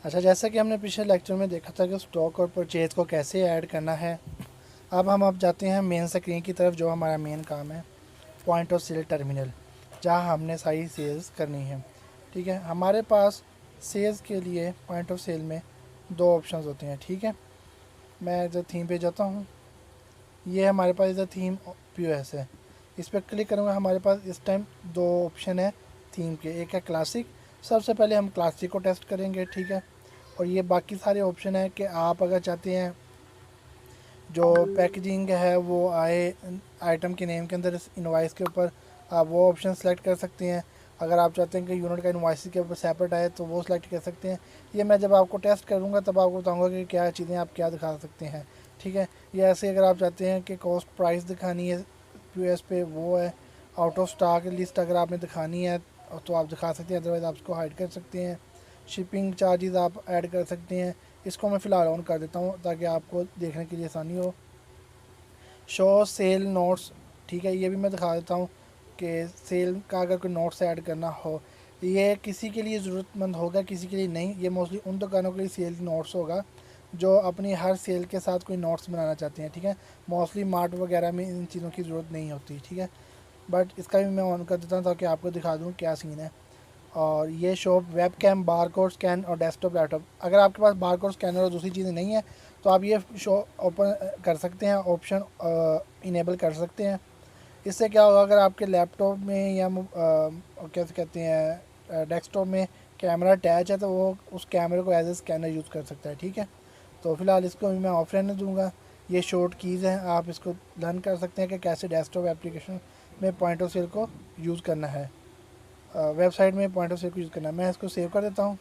अच्छा, जैसा कि हमने पिछले लेक्चर में देखा था कि स्टॉक और परचेज को कैसे ऐड करना है, अब जाते हैं मेन स्क्रीन की तरफ, जो हमारा मेन काम है, पॉइंट ऑफ सेल टर्मिनल, जहां हमने सारी सेल्स करनी है। ठीक है, हमारे पास सेल्स के लिए पॉइंट ऑफ सेल में दो ऑप्शंस होते हैं। ठीक है, मैं इधर थीम पे जाता हूँ। ये हमारे पास इधर थीम POS है, इस पर क्लिक करूँगा। हमारे पास इस टाइम दो ऑप्शन है थीम के, एक है क्लासिक। सबसे पहले हम क्लासिक को टेस्ट करेंगे। ठीक है, और ये बाकी सारे ऑप्शन है कि आप अगर चाहते हैं जो पैकेजिंग है वो आए आइटम के नेम के अंदर, इस इनवाइस के ऊपर, आप वो ऑप्शन सेलेक्ट कर सकते हैं। अगर आप चाहते हैं कि यूनिट का इनवाइस के ऊपर सेपरेट आए तो वो सिलेक्ट कर सकते हैं। ये मैं जब आपको टेस्ट करूँगा तब आपको बताऊँगा कि क्या चीज़ें आप क्या दिखा सकते हैं। ठीक है, ये ऐसे अगर आप चाहते हैं कि कॉस्ट प्राइस दिखानी है POS पे, वो है। आउट ऑफ स्टॉक लिस्ट अगर आपने दिखानी है तो आप दिखा सकते हैं, अदरवाइज़ आप उसको हाइड कर सकते हैं। शिपिंग चार्जेस आप ऐड कर सकते हैं। इसको मैं फ़िलहाल ऑन कर देता हूँ ताकि आपको देखने के लिए आसानी हो। शो सेल नोट्स, ठीक है, ये भी मैं दिखा देता हूँ कि सेल का अगर कोई नोट्स ऐड करना हो, ये किसी के लिए ज़रूरतमंद होगा, किसी के लिए नहीं। ये मोस्टली उन दुकानों के लिए सेल नोट्स होगा जो अपनी हर सेल के साथ कोई नोट्स बनाना चाहते हैं। ठीक है, मोस्टली मार्ट वगैरह में इन चीज़ों की ज़रूरत नहीं होती। ठीक है, बट इसका भी मैं ऑन कर देता हूँ ताकि आपको दिखा दूँ क्या सीन है। और ये shop web cam, bar code scan और डेस्कटॉप लैपटॉप, अगर आपके पास बार कोड स्कैनर और दूसरी चीज़ें नहीं है तो आप ये शो ओपन कर सकते हैं, ऑप्शन इनेबल कर सकते हैं। इससे क्या होगा, अगर आपके लैपटॉप में या कैसे कहते हैं डेस्कटॉप में कैमरा अटैच है तो वो उस कैमरे को एज ए स्कैनर यूज़ कर सकता है। ठीक है, तो फिलहाल इसको मैं ऑफ रहने दूँगा। ये शॉर्ट कीज़ हैं, आप इसको लर्न कर सकते हैं कि कैसे डेस्कटॉप एप्लीकेशन में पॉइंट ऑफ सेल को यूज़ करना है, वेबसाइट में पॉइंट ऑफ सेल को यूज़ करना है। मैं इसको सेव कर देता हूँ।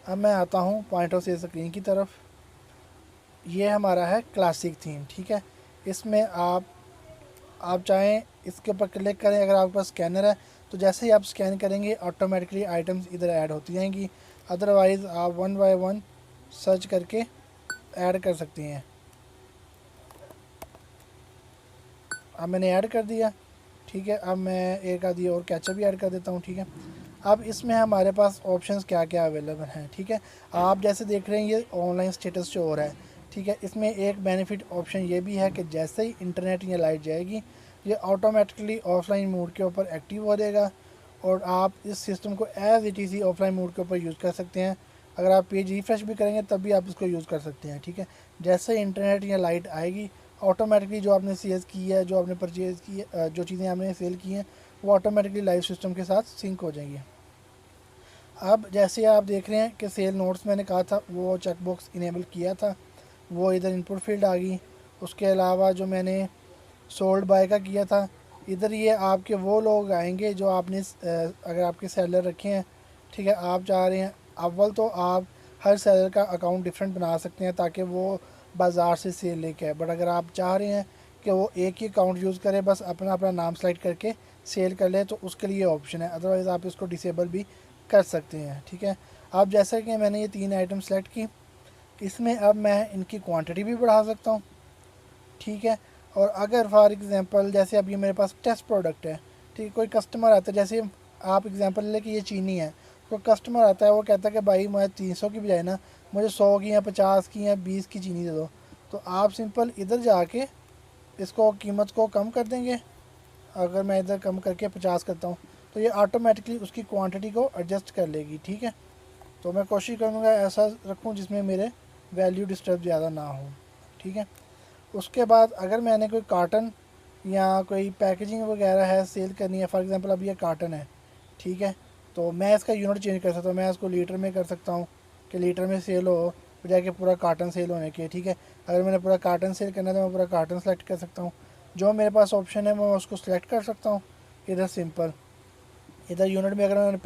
अब मैं आता हूँ पॉइंट ऑफ सेल स्क्रीन की तरफ। ये हमारा है क्लासिक थीम। ठीक है, इसमें आप चाहें इसके ऊपर क्लिक करें। अगर आपके पास स्कैनर है तो जैसे ही आप स्कैन करेंगे ऑटोमेटिकली आइटम्स इधर ऐड होती जाएंगी। अदरवाइज़ आप वन बाय वन सर्च करके ऐड कर सकती हैं। अब मैंने ऐड कर दिया। ठीक है, अब मैं एक आधी और कैचअप भी ऐड कर देता हूँ। ठीक है, अब इसमें हमारे पास ऑप्शंस क्या क्या अवेलेबल हैं। ठीक है, आप जैसे देख रहे हैं ये ऑनलाइन स्टेटस शो हो रहा है। ठीक है, इसमें एक बेनिफिट ऑप्शन ये भी है कि जैसे ही इंटरनेट या लाइट जाएगी ये ऑटोमेटिकली ऑफलाइन मोड के ऊपर एक्टिव हो जाएगा और आप इस सिस्टम को as it is offline mode के ऊपर यूज़ कर सकते हैं। अगर आप पेज रिफ्रेश भी करेंगे तब भी आप इसको यूज़ कर सकते हैं। ठीक है, जैसे इंटरनेट या लाइट आएगी ऑटोमेटिकली जो आपने सेल्स की है, जो आपने परचेज़ की है, जो चीज़ें आपने सेल की हैं, वो ऑटोमेटिकली लाइव सिस्टम के साथ सिंक हो जाएंगी। अब जैसे आप देख रहे हैं कि सेल नोट्स मैंने कहा था वो चेकबॉक्स इनेबल किया था, वो इधर इनपुट फील्ड आ गई। उसके अलावा जो मैंने सोल्ड बाय का किया था, इधर ये आपके वो लोग आएंगे जो आपने अगर आपके सेलर रखे हैं। ठीक है, आप चाह रहे हैं अव्वल तो आप हर सेलर का अकाउंट डिफरेंट बना सकते हैं ताकि वो बाज़ार से सेल लेके आए। बट अगर आप चाह रहे हैं कि वो एक ही अकाउंट यूज़ करे, बस अपना अपना नाम सेलेक्ट करके सेल कर ले, तो उसके लिए ऑप्शन है। अदरवाइज़ आप इसको डिसेबल भी कर सकते हैं। ठीक है, अब जैसा कि मैंने ये 3 आइटम सेलेक्ट की, इसमें अब मैं इनकी क्वांटिटी भी बढ़ा सकता हूँ। ठीक है, और अगर फॉर एग्ज़ाम्पल जैसे अब ये मेरे पास टेस्ट प्रोडक्ट है, ठीक है, कोई कस्टमर आता है, जैसे आप एग्ज़ाम्पल ले कि ये चीनी है, कोई कस्टमर आता है वो कहता है कि भाई मुझे 300 की बजाय ना मुझे 100 की या 50 की या 20 की चीनी दे दो, तो आप सिंपल इधर जाके इसको कीमत को कम कर देंगे। अगर मैं इधर कम करके 50 करता हूँ तो ये ऑटोमेटिकली उसकी क्वांटिटी को एडजस्ट कर लेगी। ठीक है, तो मैं कोशिश करूँगा ऐसा रखूँ जिसमें मेरे वैल्यू डिस्टर्ब ज़्यादा ना हो। ठीक है, उसके बाद अगर मैंने कोई कार्टन या कोई पैकेजिंग वगैरह है सेल करनी है, फॉर एग्ज़ाम्पल अब ये कार्टन है। ठीक है, तो मैं इसका यूनिट चेंज कर सकता हूँ, मैं इसको लीटर में कर सकता हूँ कि लीटर में सेल हो बजाय कि पूरा कार्टन सेल होने के। ठीक है, अगर मैंने पूरा कार्टन सेल करना है तो मैं पूरा कार्टन सेलेक्ट कर सकता हूँ। जो मेरे पास ऑप्शन है मैं उसको सिलेक्ट कर सकता हूँ। इधर सिंपल, इधर यूनिट में अगर मैंने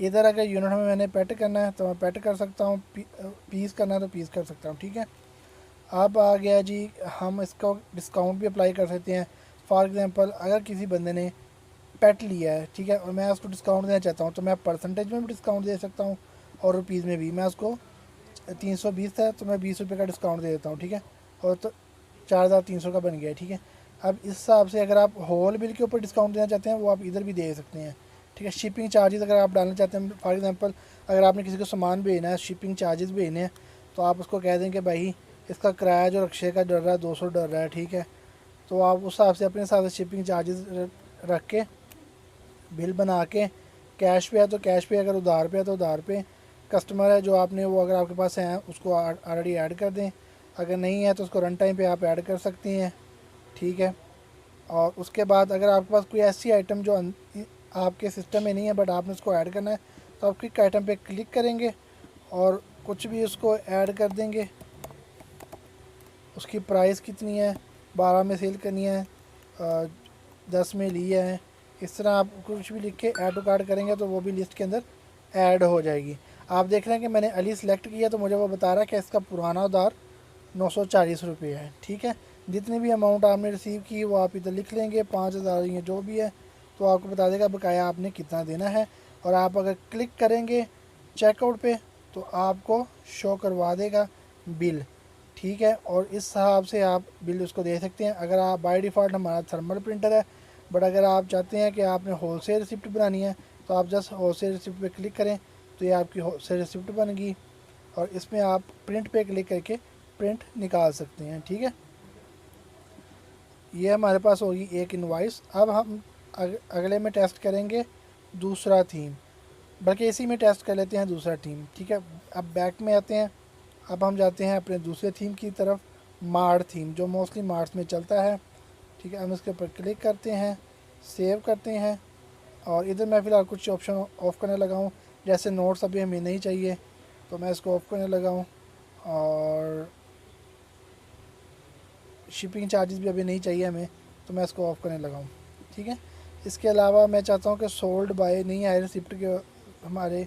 इधर अगर यूनिट में मैंने पेट करना है तो मैं पेट कर सकता हूँ, पीस करना है तो पीस कर सकता हूँ। ठीक है, अब आ गया जी, हम इसको डिस्काउंट भी अप्लाई कर सकते हैं। फॉर एग्ज़ाम्पल अगर किसी बंदे ने पेट लिया है, ठीक है, और मैं उसको डिस्काउंट देना चाहता हूँ तो मैं परसेंटेज में भी डिस्काउंट दे सकता हूँ और रुपीज़ में भी। मैं उसको 320 है तो मैं 20 रुपये का डिस्काउंट दे देता हूँ। ठीक है, और तो 4300 का बन गया है। ठीक है, अब इस हिसाब से अगर आप होल बिल के ऊपर डिस्काउंट देना चाहते हैं वो आप इधर भी दे सकते हैं। ठीक है। शिपिंग चार्जेस अगर आप डालना चाहते हैं, फॉर एग्जांपल अगर आपने किसी को सामान भेजना है, शिपिंग चार्जेस भेजने हैं, तो आप उसको कह दें कि भाई इसका किराया जो रक्शे का डर रहा है 200 डर रहा है, ठीक है। तो आप उस हिसाब से अपने हिसाब से शिपिंग चार्जेस रख के बिल बना के, कैश पे है तो कैश पे, अगर उधार पे है तो उधार पे, कस्टमर है जो आपने वो अगर आपके पास है उसको ऑलरेडी ऐड कर दें, अगर नहीं है तो उसको रन टाइम पे आप ऐड कर सकती हैं, ठीक है। और उसके बाद अगर आपके पास कोई ऐसी आइटम जो आपके सिस्टम में नहीं है बट आपने उसको ऐड करना है, तो आप क्विक आइटम पे क्लिक करेंगे और कुछ भी उसको ऐड कर देंगे। उसकी प्राइस कितनी है, 12 में सेल करनी है, 10 में ली है, इस तरह आप कुछ भी लिख के ऐड टू कार्ट करेंगे तो वो भी लिस्ट के अंदर ऐड हो जाएगी। आप देख रहे हैं कि मैंने अली सेलेक्ट किया तो मुझे वो बता रहा है कि इसका पुराना उधार 940 रुपये है, ठीक है। जितनी भी अमाउंट आपने रिसीव की वो आप इधर लिख लेंगे, 5000 या जो भी है, तो आपको बता देगा बकाया आपने कितना देना है। और आप अगर क्लिक करेंगे चेकआउट पे तो आपको शो करवा देगा बिल, ठीक है। और इस हिसाब से आप बिल उसको दे सकते हैं। अगर आप बाय डिफ़ॉल्ट हमारा थर्मल प्रिंटर है, बट अगर आप चाहते हैं कि आपने होलसेल रिसिप्ट बनानी है तो आप जस्ट होलसेल रिसिप्ट पे क्लिक करें तो ये आपकी होलसेल रिसिप्ट बन गई और इसमें आप प्रिंट पे क्लिक करके प्रिंट निकाल सकते हैं, ठीक है। ये हमारे पास होगी एक इनवॉइस। अब हम अगले में टेस्ट करेंगे दूसरा थीम, बल्कि इसी में टेस्ट कर लेते हैं दूसरा थीम, ठीक है। अब बैक में आते हैं, अब हम जाते हैं अपने दूसरे थीम की तरफ, मार्ड थीम, जो मोस्टली मार्च में चलता है, ठीक है। हम इसके ऊपर क्लिक करते हैं, सेव करते हैं और इधर मैं फ़िलहाल कुछ ऑप्शन ऑफ़ करने लगा हूँ, जैसे नोट्स अभी हमें नहीं चाहिए तो मैं इसको ऑफ़ करने लगा हूँ, और शिपिंग चार्जेस भी अभी नहीं चाहिए हमें तो मैं इसको ऑफ़ करने लगा हूँ, ठीक है। इसके अलावा मैं चाहता हूँ कि सोल्ड बाय नहीं आए रिसिप्ट के हमारे,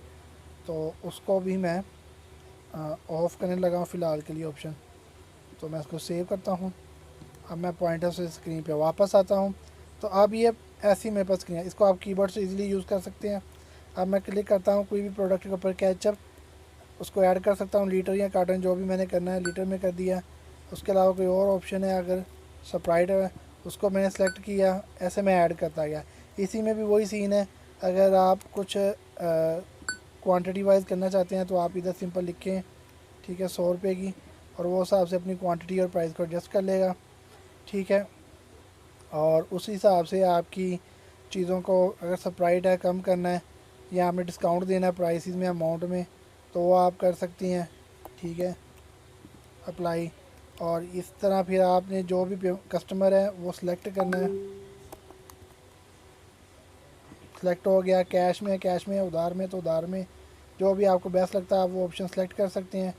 तो उसको भी मैं ऑफ़ करने लगा हूँ फ़िलहाल के लिए ऑप्शन। तो मैं इसको सेव करता हूँ। अब मैं पॉइंटर से स्क्रीन पे वापस आता हूँ, तो अब ये ऐसी मेरे पास स्क्रीन है, इसको आप कीबोर्ड से इजीली यूज़ कर सकते हैं। अब मैं क्लिक करता हूँ कोई भी प्रोडक्ट के ऊपर, केचप, उसको ऐड कर सकता हूँ, लीटर या कार्टन जो भी मैंने करना है लीटर में कर दिया। उसके अलावा कोई और ऑप्शन है अगर स्प्राइट है उसको मैंने सेलेक्ट किया, ऐसे मैं ऐड करता गया। इसी में भी वही सीन है, अगर आप कुछ क्वांटिटी वाइज करना चाहते हैं तो आप इधर सिंपल लिखें, ठीक है, 100 रुपये की, और वो हिसाब से अपनी क्वांटिटी और प्राइस को एडजस्ट कर लेगा, ठीक है। और उस हिसाब से आपकी चीज़ों को अगर स्प्राइट है कम करना है या आपने डिस्काउंट देना है प्राइसेस में, अमाउंट में, तो वो आप कर सकती हैं, ठीक है, अप्लाई। और इस तरह फिर आपने जो भी कस्टमर है वो सिलेक्ट करना है। सिलेक्ट हो गया, कैश में है कैश में, उधार में तो उधार में, जो भी आपको बेस्ट लगता है आप वो ऑप्शन सेलेक्ट कर सकते हैं,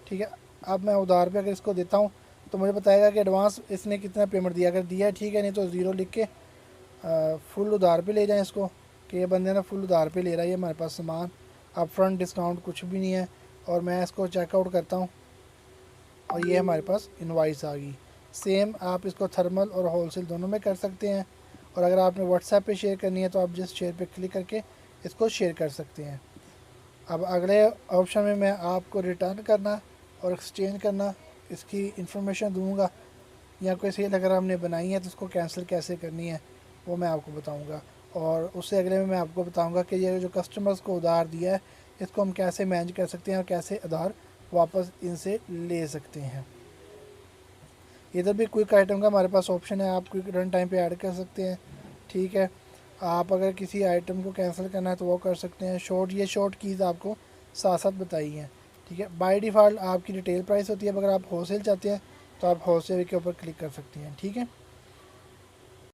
ठीक है। अब मैं उधार पे अगर इसको देता हूँ तो मुझे बताएगा कि एडवांस इसने कितना पेमेंट दिया, अगर दिया है ठीक है, नहीं तो ज़ीरो लिख के फुल उधार पे ले जाएं इसको, कि ये बंदे ना फुल उधार पे ले रहा है, ये हमारे पास सामान, अप फ्रंट डिस्काउंट कुछ भी नहीं है। और मैं इसको चेकआउट करता हूँ और ये हमारे पास इनवॉइस आ गई। सेम आप इसको थर्मल और होलसेल दोनों में कर सकते हैं। और अगर आपने व्हाट्सएप पे शेयर करनी है तो आप जिस शेयर पे क्लिक करके इसको शेयर कर सकते हैं। अब अगले ऑप्शन में मैं आपको रिटर्न करना और एक्सचेंज करना इसकी इन्फॉर्मेशन दूंगा, या कोई सेल अगर हमने बनाई है तो उसको कैंसिल कैसे करनी है वो मैं आपको बताऊंगा। और उससे अगले में मैं आपको बताऊंगा कि ये जो कस्टमर्स को उधार दिया है इसको हम कैसे मैनेज कर सकते हैं और कैसे उधार वापस इनसे ले सकते हैं। इधर भी क्विक आइटम का हमारे पास ऑप्शन है, आप क्विक रन टाइम पे ऐड कर सकते हैं, ठीक है। आप अगर किसी आइटम को कैंसिल करना है तो वो कर सकते हैं। ये शॉर्ट कीज़ आपको साथ साथ बताई हैं, ठीक है। बाय डिफ़ॉल्ट आपकी रिटेल प्राइस होती है, अगर आप होलसेल चाहते हैं तो आप होलसेल के ऊपर क्लिक कर सकते हैं, ठीक है।